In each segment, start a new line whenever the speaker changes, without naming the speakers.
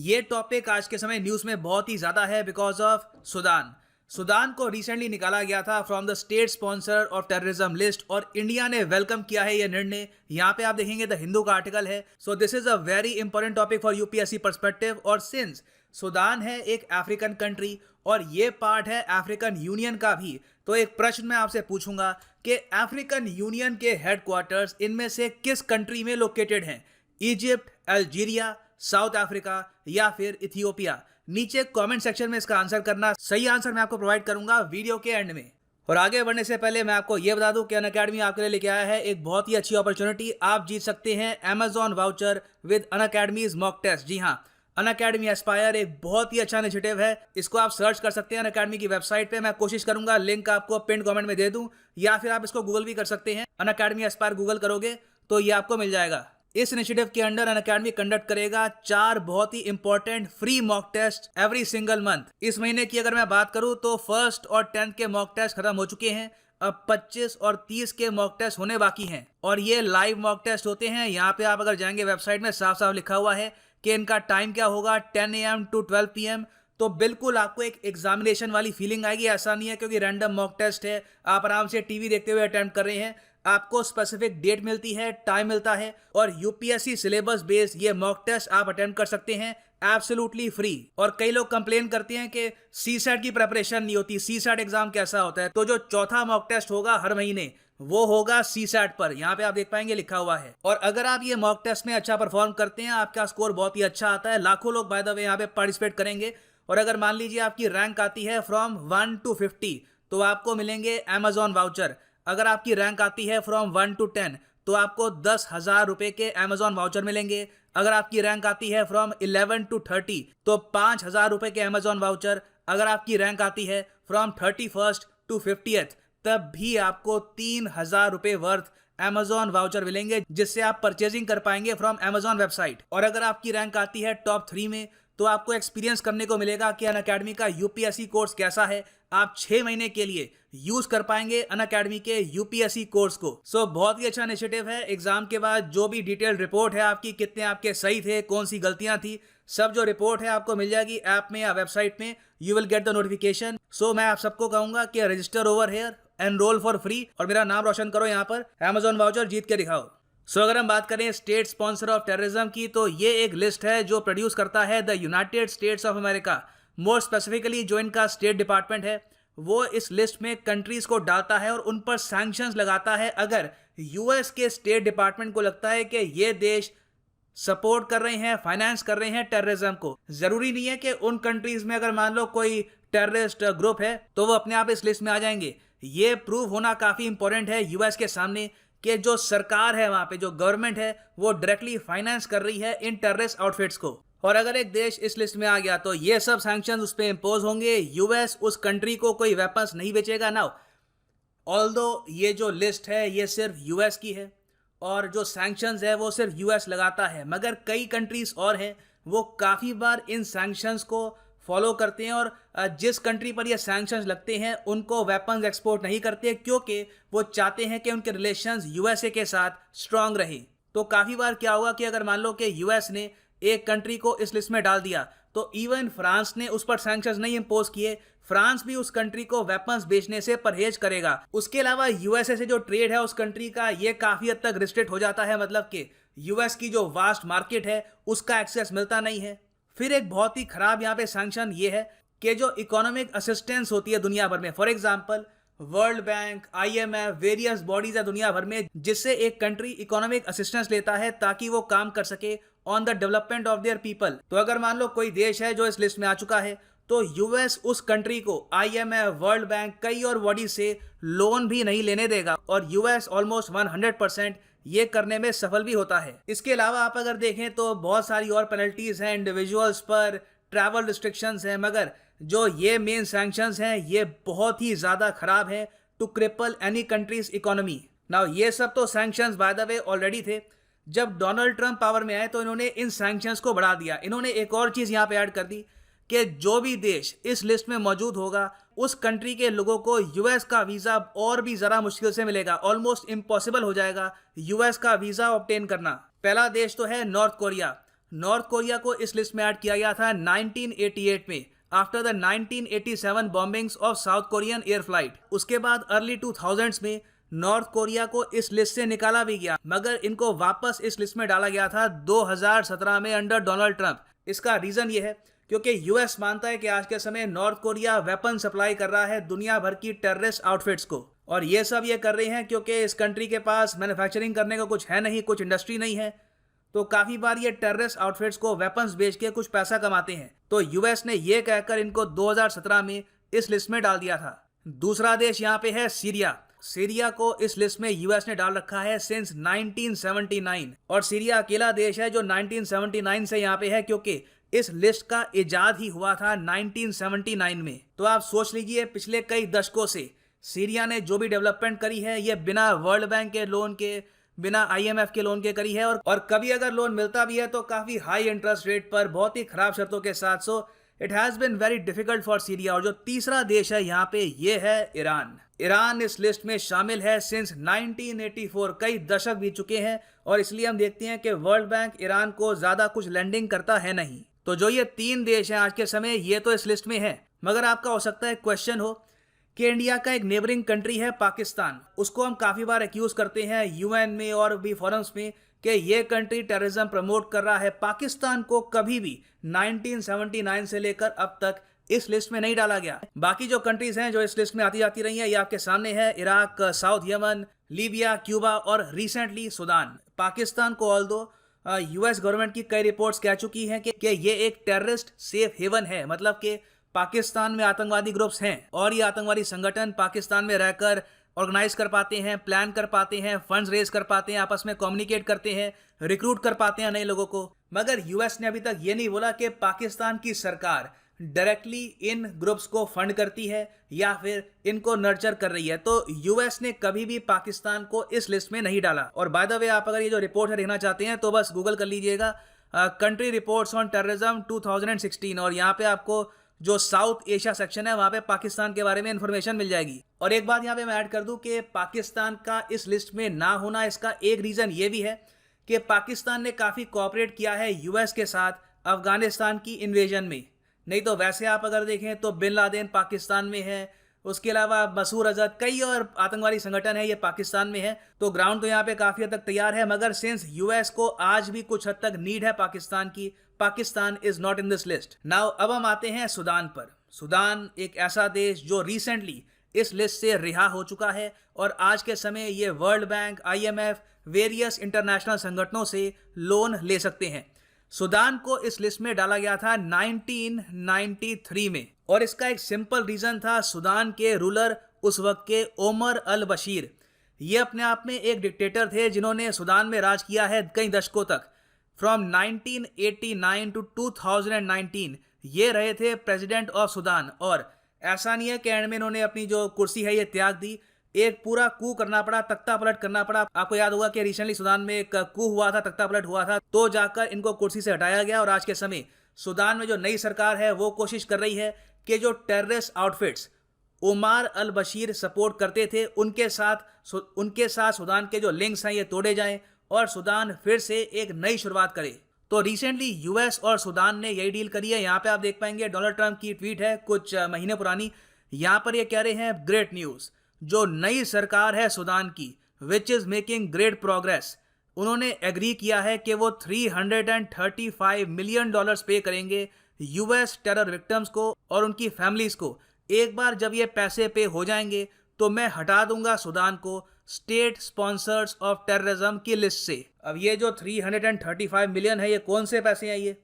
ये टॉपिक आज के समय न्यूज़ में बहुत ही ज़्यादा है बिकॉज ऑफ सूडान। सूडान को रिसेंटली निकाला गया था from the state sponsor of terrorism list और इंडिया ने वेलकम किया है ये निर्णय। यहाँ पे आप देखेंगे द हिंदू का आर्टिकल है। So this is a very important topic for UPSC perspective. और सिंस सूडान है एक अफ्रीकन कंट्री और ये पार्ट है अफ्रीकन यूनियन का भी, तो एक प्रश्न मैं आपसे पूछूंगा कि अफ्रीकन यूनियन के हेडक्वार्टर्स इनमें से किस कंट्री में लोकेटेड हैं? इजिप्ट, अल्जीरिया, साउथ अफ्रीका या फिर इथियोपिया? नीचे कमेंट सेक्शन में इसका आंसर करना। सही आंसर मैं आपको प्रोवाइड करूंगा वीडियो के एंड में। और आगे बढ़ने से पहले मैं आपको यह बता दूं कि अनअकैडमी आपके लिए लेके आया है एक बहुत ही अच्छी अपॉर्चुनिटी। आप जीत सकते हैं Amazon voucher with Unacademy's mock test. जी हाँ, अनअकैडमी एस्पायर एक बहुत ही अच्छा इनिशिएटिव है। इसको आप सर्च कर सकते हैं अनअकैडमी की वेबसाइट पे। मैं कोशिश करूंगा लिंक आपको पिन कमेंट में दे दूं, या फिर आप इसको गूगल भी कर सकते हैं। अनअकैडमी एस्पायर गूगल करोगे तो ये आपको मिल जाएगा। इस इनिशिएटिव के अंडर अनअकैडमी कंडक्ट करेगा 4 बहुत ही important free mock test every single month. इस महीने की अगर मैं बात करूं तो 1st और 10th के मॉक टेस्ट खत्म हो चुके हैं। अब 25 और 30 के मॉक टेस्ट होने बाकी हैं और ये लाइव मॉक टेस्ट होते हैं। यहाँ पे आप अगर जाएंगे वेबसाइट में साफ साफ लिखा हुआ है कि इनका टाइम क्या होगा, 10 AM to 12 PM। तो बिल्कुल आपको एक एग्जामिनेशन वाली फीलिंग आएगी। ऐसा नहीं है क्योंकि रैंडम मॉक टेस्ट है, आप आराम से टीवी देखते हुए अटेम्प्ट कर रहे हैं। आपको स्पेसिफिक डेट मिलती है, टाइम मिलता है और यूपीएससी सिलेबस बेस्ड ये मॉक टेस्ट आप अटेम्प्ट कर सकते हैं एब्सोल्युटली फ्री। और कई लोग कंप्लेन करते हैं कि सीसैट की प्रिपरेशन नहीं होती, सीसैट एग्जाम कैसा होता है? तो जो चौथा मॉक टेस्ट होगा हर महीने वो होगा सीसैट पर। यहाँ पे आप देख पाएंगे लिखा हुआ है। और अगर आप ये मॉक टेस्ट में अच्छा परफॉर्म करते हैं, आपका स्कोर बहुत ही अच्छा आता है। लाखों लोग बाय द वे यहाँ पे पार्टिसिपेट करेंगे। और अगर मान लीजिए आपकी रैंक आती है फ्रॉम 1 to 50 तो आपको मिलेंगे Amazon वाउचर। अगर आपकी रैंक आती है फ्रॉम 1 to 10 तो आपको 10,000 रुपए के Amazon वाउचर मिलेंगे। अगर आपकी रैंक आती है फ्रॉम 11 to 30 तो 5,000 रुपए के Amazon वाउचर। अगर आपकी रैंक आती है फ्रॉम 31st to 50th तब भी आपको 3,000 रुपए वर्थ Amazon वाउचर मिलेंगे जिससे आप परचेजिंग कर पाएंगे फ्रॉम Amazon वेबसाइट। और अगर आपकी रैंक आती है टॉप 3 में तो आपको एक्सपीरियंस करने को मिलेगा कि अनअकैडमी का यूपीएससी कोर्स कैसा है। आप 6 महीने के लिए यूज कर पाएंगे अनअकैडमी के यूपीएससी कोर्स को। सो बहुत ही अच्छा इनिशिएटिव है। एग्जाम के बाद जो भी डिटेल रिपोर्ट है आपकी, कितने आपके सही थे, कौन सी गलतियां थी, सब जो रिपोर्ट है आपको मिल जाएगी ऐप में या वेबसाइट में। You will get the notification. So मैं आप सबको कहूंगा कि register over here, enrol for free और मेरा नाम रोशन करो यहाँ पर। Amazon वाउचर जीत के दिखाओ। सो अगर हम बात करें स्टेट स्पॉन्सर ऑफ टेररिज्म की तो ये एक लिस्ट है जो प्रोड्यूस करता है the United states of America. More specifically जो इनका स्टेट डिपार्टमेंट है वो इस लिस्ट में कंट्रीज को डालता है और उन पर सैंक्शंस लगाता है अगर यूएस के स्टेट डिपार्टमेंट को लगता है कि ये देश सपोर्ट कर रहे हैं, फाइनेंस कर रहे हैं टेररिज्म को। जरूरी नहीं है कि उन कंट्रीज में अगर मान लो कोई टेररिस्ट ग्रुप है तो वो अपने आप इस लिस्ट में आ जाएंगे। ये प्रूव होना काफी इंपॉर्टेंट है यूएस के सामने कि जो सरकार है वहां पे, जो गवर्नमेंट है, वो डायरेक्टली फाइनेंस कर रही है इन टेररिस्ट आउटफिट्स को। और अगर एक देश इस लिस्ट में आ गया तो ये सब सैंक्शंस उस पर इंपोज होंगे। यूएस उस कंट्री को कोई वेपन्स नहीं बेचेगा। नाउ ऑल्दो ये जो लिस्ट है ये सिर्फ यूएस की है और जो सैंक्शंस है वो सिर्फ यूएस लगाता है, मगर कई कंट्रीज और हैं वो काफ़ी बार इन सैंक्शंस को फॉलो करते हैं और जिस कंट्री पर ये सैंक्शंस लगते हैं उनको वेपन्स एक्सपोर्ट नहीं करते क्योंकि वो चाहते हैं कि उनके रिलेशंस यूएसए के साथ स्ट्रांग रहे। तो काफ़ी बार क्या होगा कि अगर मान लो कि यूएस ने एक कंट्री को इस लिस्ट में डाल दिया तो इवन फ्रांस ने उस पर सैंक्शंस नहीं इंपोज किए, फ्रांस भी उस कंट्री को वेपन्स बेचने से परहेज करेगा। उसके अलावा यूएसए से जो ट्रेड है उस कंट्री का ये काफ़ी हद तक रिस्ट्रिक्ट हो जाता है, मतलब कि यूएस की जो वास्ट मार्केट है उसका एक्सेस मिलता नहीं है। फिर एक बहुत ही खराब यहाँ पे सैंक्शन ये है कि जो इकोनॉमिक असिस्टेंस होती है दुनिया भर में, for example world bank, IMF, various bodies है दुनिया भर में जिससे एक कंट्री इकोनॉमिक असिस्टेंस लेता है ताकि वो काम कर सके on the development of their people. तो अगर मान लो कोई देश है जो इस लिस्ट में आ चुका है तो यूएस उस कंट्री को IMF, वर्ल्ड बैंक, कई और बॉडी से लोन भी नहीं लेने देगा और यूएस ऑलमोस्ट 100% ये करने में सफल भी होता है। इसके अलावा आप अगर देखें तो बहुत सारी और पेनल्टीज हैं इंडिविजुअल्स पर, ट्रैवल रिस्ट्रिक्शंस हैं, मगर जो ये मेन सैंक्शंस हैं ये बहुत ही ज़्यादा खराब हैं to cripple any country's economy. Now ये सब तो sanctions by the way already थे। जब डोनाल्ड ट्रंप पावर में आए तो इन्होंने इन सैंक्शंस को बढ़ा दिया। इन्होंने एक और चीज़ यहाँ पे ऐड कर दी कि जो भी देश इस लिस्ट में मौजूद होगा उस कंट्री के लोगों को यूएस का वीज़ा और भी ज़रा मुश्किल से मिलेगा, ऑलमोस्ट इम्पॉसिबल हो जाएगा यूएस का वीज़ा ऑब्टेन करना। पहला देश तो है नॉर्थ कोरिया। नॉर्थ कोरिया को इस लिस्ट में ऐड किया गया था 1988 में after the 1987 bombings of south Korean air flight. उसके बाद अर्ली 2000s में नॉर्थ कोरिया को इस लिस्ट से निकाला भी गया, मगर इनको वापस इस लिस्ट में डाला गया था 2017 में अंडर डोनाल्ड ट्रंप। इसका रीजन ये है क्योंकि यूएस मानता है कि आज के समय नॉर्थ कोरिया वेपन सप्लाई कर रहा है दुनिया भर की टेररिस्ट आउटफिट्स को, और ये सब ये कर रहे हैं क्योंकि इस कंट्री के पास मैन्युफैक्चरिंग करने को कुछ है नहीं, कुछ इंडस्ट्री नहीं है, तो काफी बार ये टेररिस्ट आउटफिट्स को वेपन्स बेच के कुछ पैसा कमाते हैं। तो यूएस ने ये कहकर इनको 2017 में इस लिस्ट में डाल दिया था। दूसरा देश यहाँ पे है सीरिया। सीरिया को इस लिस्ट में यूएस ने डाल रखा है सिंस 1979, और सीरिया अकेला देश है जो 1979 से यहाँ पे है, क्योंकि इस लिस्ट का इजाद ही हुआ था 1979 में। तो आप सोच लीजिए पिछले कई दशकों से सीरिया ने जो भी डेवलपमेंट करी है ये बिना वर्ल्ड बैंक के लोन के, बिना IMF के लोन के करी है, और कभी अगर लोन मिलता भी है तो काफी हाई इंटरेस्ट रेट पर, बहुत ही खराब शर्तों के साथ। So it has been very difficult for Syria. और जो तीसरा देश है यहाँ पे ये है ईरान। ईरान इस लिस्ट में शामिल है सिंस 1984, कई दशक बीत चुके हैं, और इसलिए हम देखते हैं कि वर्ल्ड बैंक ईरान को ज्यादा कुछ लेंडिंग करता है नहीं। तो जो ये तीन देश हैं आज के समय, ये तो इस लिस्ट में है। मगर आपका हो सकता है क्वेश्चन हो कि इंडिया का एक नेबरिंग कंट्री है पाकिस्तान, उसको हम काफी बार एक्यूज करते हैं UN में और भी फोरम्स में कि ये कंट्री टेररिज्म प्रमोट कर रहा है। पाकिस्तान को कभी भी 1979 से लेकर अब तक इस लिस्ट में नहीं डाला गया। बाकी जो कंट्रीज हैं जो इस लिस्ट में आती जाती रही हैं, ये आपके सामने है, Iraq, south Yemen, Libya, Cuba और रिसेंटली सूडान। पाकिस्तान को ऑल्दो US गवर्नमेंट की कई रिपोर्ट्स कह चुकी हैं कि ये एक टेररिस्ट सेफ हेवन है, मतलब कि पाकिस्तान में आतंकवादी ग्रुप्स हैं और ये आतंकवादी संगठन पाकिस्तान में रहकर ऑर्गेनाइज कर पाते हैं, प्लान कर पाते हैं, फंड्स रेज कर पाते हैं, आपस में कम्युनिकेट करते हैं, रिक्रूट कर पाते हैं नए लोगों को। मगर US ने अभी तक ये नहीं बोला कि पाकिस्तान की सरकार डायरेक्टली इन ग्रुप्स को फंड करती है या फिर इनको नर्चर कर रही है। तो US ने कभी भी पाकिस्तान को इस लिस्ट में नहीं डाला। और बाय द वे, आप अगर ये जो रिपोर्ट है देखना चाहते हैं तो बस गूगल कर लीजिएगा कंट्री रिपोर्ट्स ऑन टेररिज्म 2016, और यहाँ पे आपको जो साउथ एशिया सेक्शन है वहां पे पाकिस्तान के बारे में इंफॉर्मेशन मिल जाएगी। और एक बात यहाँ पे मैं ऐड कर दूं कि पाकिस्तान का इस लिस्ट में ना होना, इसका एक रीजन ये भी है कि पाकिस्तान ने काफी कोऑपरेट किया है US के साथ अफगानिस्तान की इन्वेजन में। नहीं तो वैसे आप अगर देखें तो बिन लादेन पाकिस्तान में है, उसके अलावा मसूर अजहर, कई और आतंकवादी संगठन है ये पाकिस्तान में है। तो ग्राउंड तो यहाँ पे काफी हद तक तैयार है, मगर सिंस US को आज भी कुछ हद तक नीड है पाकिस्तान की, Pakistan is not in this list. Now अब हम आते हैं सूडान पर। सूडान एक ऐसा देश जो रिसेंटली इस लिस्ट से रिहा हो चुका है, और आज के समय ये world bank, IMF, various international संगठनों से लोन ले सकते हैं। सूडान को इस लिस्ट में डाला गया था 1993 में, और इसका एक सिंपल रीजन था, सूडान के रूलर उस वक्त के ओमर अल बशीर, ये अपने आप में एक डिक्टेटर थे जिन्होंने सूडान में राज किया है कई दशकों तक। फ्रॉम 1989 टू 2019 ये रहे थे प्रेसिडेंट ऑफ सूडान, और ऐसा नहीं है कि एंड में इन्होंने अपनी जो कुर्सी है ये त्याग दी, एक पूरा कू करना पड़ा, तख्ता पलट करना पड़ा। आपको याद होगा कि रिसेंटली सूडान में एक कू हुआ था, तख्ता पलट हुआ था, तो जाकर इनको कुर्सी से हटाया गया। और आज के समय सूडान में जो नई सरकार है वो कोशिश कर रही है कि जो टेररिस्ट आउटफिट्स उमर अल बशीर सपोर्ट करते थे उनके साथ सूडान के जो लिंक्स हैं ये तोड़े जाएं और सूडान फिर से एक नई शुरुआत करे। तो रिसेंटली US और सूडान ने यही डील करी है। यहाँ पे आप देख पाएंगे डोनाल्ड ट्रंप की ट्वीट है कुछ महीने पुरानी, यहाँ पर ये कह रहे हैं ग्रेट न्यूज, जो नई सरकार है सूडान की which is making great progress, उन्होंने एग्री किया है कि वो $335 मिलियन पे करेंगे US टेरर विक्टिम्स को और उनकी फैमिलीज को। एक बार जब ये पैसे पे हो जाएंगे तो मैं हटा दूंगा सूडान को स्टेट स्पॉन्सर्स ऑफ टेररिज्म की लिस्ट से। अब ये जो 335 मिलियन है ये कौन से पैसे हैं ये,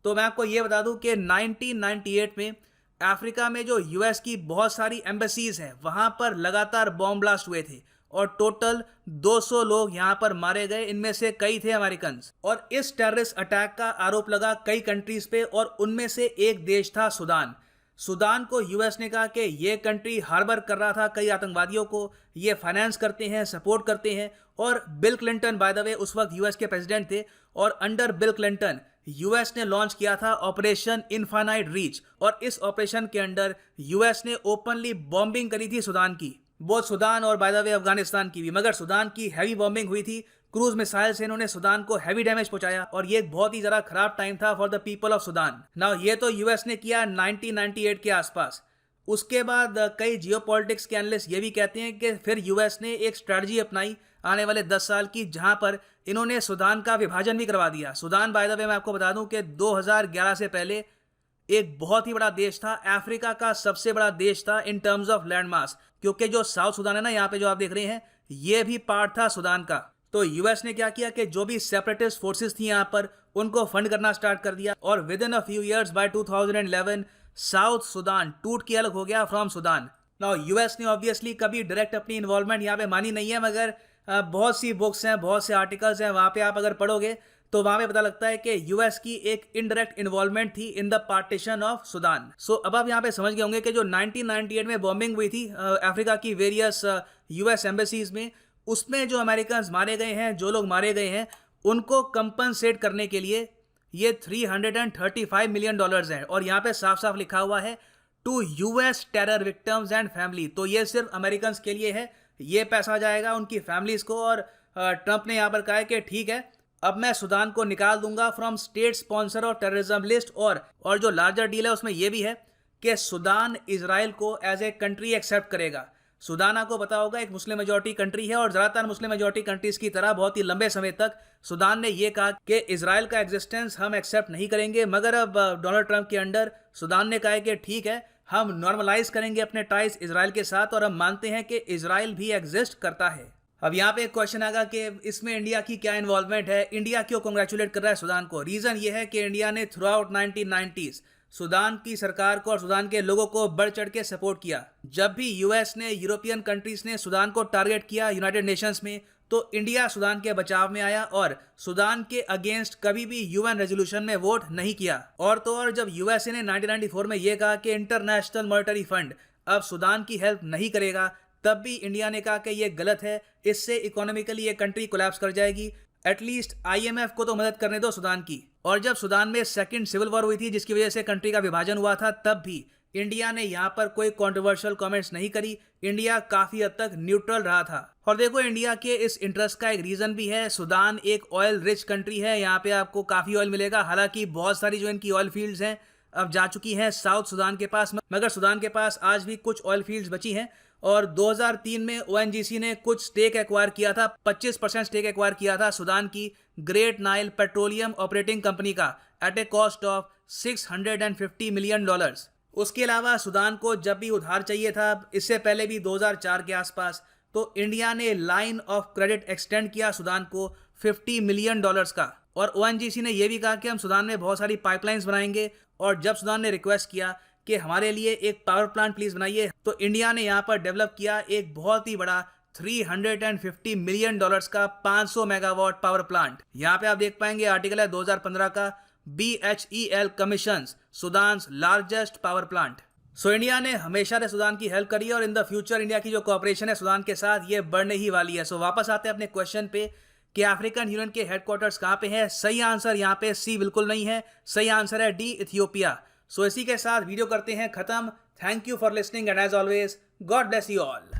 तो मैं आपको ये बता दूं कि 1998 में अफ्रीका में जो US की बहुत सारी एम्बेसीज हैं वहां पर लगातार बॉम्ब ब्लास्ट हुए थे और टोटल 200 लोग यहां पर मारे गए, इनमें से कई थे अमेरिकन। और इस टेररिस्ट अटैक का आरोप लगा कई कंट्रीज पे और उनमें से एक देश था सूडान। सूडान को US ने कहा कि ये कंट्री हार्बर कर रहा था कई आतंकवादियों को, ये फाइनेंस करते हैं, सपोर्ट करते हैं। और बिल क्लिंटन बाय द वे उस वक्त US के प्रेसिडेंट थे, और अंडर बिल क्लिंटन US ने लॉन्च किया था ऑपरेशन इनफाइनाइट रीच, और इस ऑपरेशन के अंडर US ने ओपनली बॉम्बिंग करी थी सूडान की, बोथ सूडान और बाय द वे अफगानिस्तान की भी। मगर सूडान की हैवी बॉम्बिंग हुई थी क्रूज मिसाइल से इन्होंने सुदान को हैवी डैमेज पहुंचाया और ये एक बहुत ही ज़्यादा खराब टाइम था for the people of Sudan. Now ये तो यूएस ने किया 1998 के आसपास। उसके बाद कई जियोपॉलिटिक्स के एनालिस्ट ये भी कहते हैं कि फिर यूएस ने एक स्ट्रेटजी अपनाई आने वाले 10 साल की, जहां पर इन्होंने सुदान का विभाजन भी करवा दिया। सुदान बाय द वे मैं आपको बता दूं कि 2011 से पहले एक बहुत ही बड़ा देश था, अफ्रीका का सबसे बड़ा देश था in terms of land mass, क्योंकि जो साउथ सुदान है ना, यहाँ पे जो आप देख रहे हैं, ये भी पार्ट था सुदान का। तो यूएस ने क्या किया कि जो भी सेपरेटिस्ट फोर्सेस थी यहाँ पर, उनको फंड करना स्टार्ट कर दिया और with in a few years by 2011 south Sudan टूट के अलग हो गया फ्रॉम सुदान। नाउ यूएस ने ऑब्वियसली कभी डायरेक्ट अपनी इन्वॉल्वमेंट यहाँ पे मानी नहीं है, मगर बहुत सी बुक्स हैं, बहुत से आर्टिकल्स हैं, वहाँ पे आप अगर पढ़ोगे तो वहां पे पता लगता है कि यूएस की एक इनडायरेक्ट इन्वॉल्वमेंट थी in the partition of Sudan. So अब आप यहाँ पे समझ गए होंगे कि जो 1998 में बॉम्बिंग हुई थी अफ्रीका की वेरियस यूएस एम्बेसीज में, उसमें जो अमेरिकन मारे गए हैं, जो लोग मारे गए हैं, उनको कंपनसेट करने के लिए ये $335 मिलियन है। और यहाँ पे साफ साफ लिखा हुआ है to US terror victims and family. तो ये सिर्फ अमेरिकन के लिए है, ये पैसा जाएगा उनकी फैमिलीज को। और ट्रंप ने यहाँ पर कहा है कि ठीक है, अब मैं सुदान को निकाल दूंगा फ्रॉम स्टेट स्पॉन्सर और टेररिज्म लिस्ट। और जो लार्जर डील है उसमें यह भी है कि सुदान इजराइल को एज ए कंट्री एक्सेप्ट करेगा। सुदान आपको पता होगा एक मुस्लिम मेजॉरिटी कंट्री है और ज़्यादातर मुस्लिम मेजॉरिटी कंट्रीज की तरह बहुत ही लंबे समय तक सुदान ने यह कहा कि इजराइल का एग्जिस्टेंस हम एक्सेप्ट नहीं करेंगे। मगर अब डोनाल्ड ट्रंप के अंडर सुदान ने कहा है कि ठीक है, हम नॉर्मलाइज करेंगे अपने टाइज इजराइल के साथ और हम मानते हैं कि इजराइल भी एग्जिस्ट करता है। अब यहाँ पे एक क्वेश्चन आएगा कि इसमें इंडिया की क्या इन्वॉल्वमेंट है, इंडिया क्यों कांग्रेचुलेट कर रहा है सुदान को। रीज़न ये है कि इंडिया ने थ्रू आउट 1990s सुदान की सरकार को और सुदान के लोगों को बढ़ चढ़ के सपोर्ट किया। जब भी यूएस ने, यूरोपियन कंट्रीज ने सुदान को टारगेट किया यूनाइटेड नेशंस में, तो इंडिया सुदान के बचाव में आया और सुदान के अगेंस्ट कभी भी यूएन रेजोल्यूशन में वोट नहीं किया। और तो और जब यूएसए ने 1994 में यह कहा कि इंटरनेशनल मॉनेटरी फंड अब सुदान की हेल्प नहीं करेगा, तब भी इंडिया ने कहा कि ये गलत है, इससे इकोनॉमिकली ये कंट्री कोलैप्स कर जाएगी, एटलीस्ट आईएमएफ को तो मदद करने दो सुदान की। और जब सुदान में सेकंड सिविल वॉर हुई थी जिसकी वजह से कंट्री का विभाजन हुआ था, तब भी इंडिया ने यहाँ पर कोई कंट्रोवर्शियल कमेंट्स नहीं करी। इंडिया काफी हद तक न्यूट्रल रहा था। और देखो, इंडिया के इस इंटरेस्ट का एक रीजन भी है, सुदान एक ऑयल रिच कंट्री है, यहाँ पे आपको काफी ऑयल मिलेगा। हालांकि बहुत सारी जो इनकी ऑयल फील्ड्स हैं अब जा चुकी हैं साउथ सुदान के पास, मगर सुदान के पास आज भी कुछ ऑयल फील्ड्स बची हैं। और 2003 में ओएनजीसी ने कुछ स्टेक एक्वायर किया था, 25% स्टेक एक्वायर किया था सुदान की Great Nile Petroleum Operating Company का at a cost of $650 million. उसके अलावा सुदान को जब भी उधार चाहिए था, इससे पहले भी 2004 के आसपास, तो इंडिया ने लाइन ऑफ क्रेडिट एक्सटेंड किया सुदान को $50 मिलियन का। और ओएनजीसी ने यह भी कहा कि हम सुदान में बहुत सारी पाइपलाइंस बनाएंगे। और जब सुदान ने रिक्वेस्ट किया कि हमारे लिए एक पावर प्लांट प्लीज बनाइए, तो इंडिया ने यहाँ पर डेवलप किया एक बहुत ही बड़ा $350 मिलियन का 500 मेगावाट पावर प्लांट। यहाँ पे आप देख पाएंगे आर्टिकल है 2015 का, BHEL commissions Sudan largest power plant. So India ने हमेशा से सुदान की हेल्प करी और इन द फ्यूचर इंडिया की जो कोऑपरेशन है सुदान के साथ, ये बढ़ने ही वाली है। सो वापस आते हैं अपने क्वेश्चन पे कि अफ्रीकन यूनियन के हेडक्वार्टर्स कहाँ पे है। सही आंसर यहाँ पे सी बिल्कुल नहीं है, सही आंसर है डी, इथियोपिया। सो इसी के साथ वीडियो करते हैं खत्म। Thank you for listening and as always God bless you all.